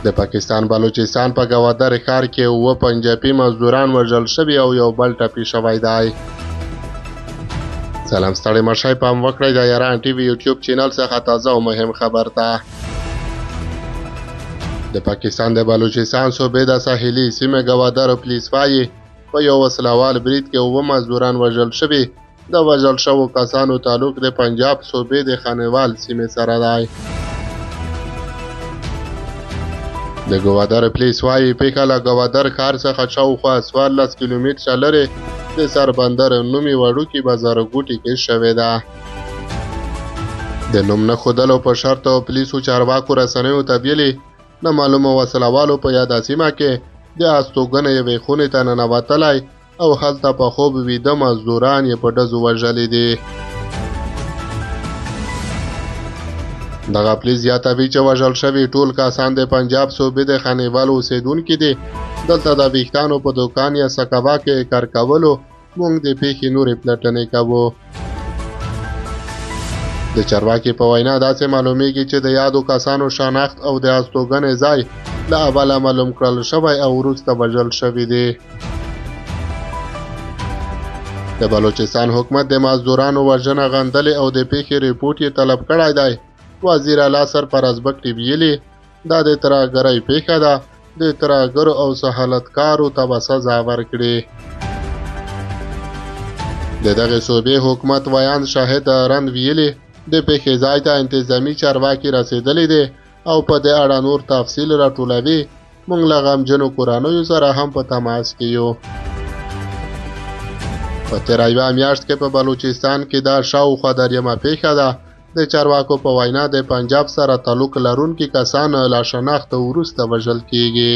د پاکستان بلوچستان په ګوادر ښار کې 7 پنجابي مزدوران وژل شوي او یو بل ټپي شوی دی. سلام ستړي مشئ پام وکړئ د ایران ټي وي یوټیوب چینل څخه تازه او مهم خبر ته. د پاکستان د بلوچستان صوبې د ساحلي سیمې ګوادر پولیس وايي په یو وسلوال برید کې 7 مزدوران وژل شوي. د وژل شوو کسانو تعلق د پنجاب صوبې د خانوال سیمې سره دی. د ګوادر پولیس وايي پیښه له ګوادر ښار څخه شاوخوا 14 کیلومتره لرې د سربندر نومي وړوکي بازارګوټي کې شوې ده. د نوم نه ښودلو په شرط پولیسو چارواکو رسنیو ته ویلي نه معلومه وسلوالو په یاده سیمه کې د استوګنې یوې خونې ته ننوتلی او هلته په خوب ویده مزدوران یې په ډزو وژلي دي. دغه پولیس زیاتوي چې وژل شوي ټول کسان د پنجاب صوبې د خانیوال اوسېدونکي دي. دلته د ویښتانو په دوکان یا سکوا کې کار کولو موږ د پیښې نورې پلټنې کوو. د چارواکي په وینا داسې معلومیږي چې د یادو کسانو شناخت او د استوګنې ځای له اوله معلوم کړل شوی او وروسته وژل شوي دي. د بلوچستان حکومت د مزدورانو وژنه غندلې او د پیښې ریپورټ یې طلب کړی دی. وزیر اعلی سرفراز بګټي ویلي دا د ترهګرۍ پیښه ده. د ترهګرو او سهالتکارو ته به سزا ورکړي. د دغې صوبې حکومت ویاند شاهد رند ویلي د پیښې ځای ته انتظامي چارواکي رسېدلی دی او په دې اړه نور تفصیل راټولوي. موږ له غمجنو کورنیو سره هم په تماس کې یو. په تېره یوه میاشت کې په بلوچستان کې دا شاوخوا دریمه پیښه ده. د چارواکو په وینا د پنجاب سره تعلق لرونکي کسان له شناخت وروسته وژل کیږي.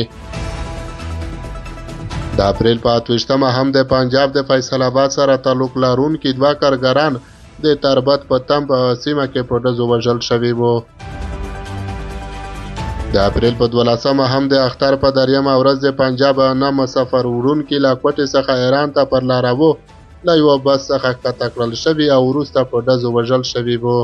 د اپریل په 28مه هم د پنجاب د فیصل آباد سره تعلق لرونکي 2 کارګران د تربت په تم په سیمه کې په ډزو وژل شوي وو. د اپریل په 12مه هم د اختر په دریمه ورځ د پنجاب 9 مسافر وړونکي له کوټې څخه ایران ته پر لاره وو له یوه بس څخه ښکته کړل شوي او وروسته په ډزو وژل شوي وو.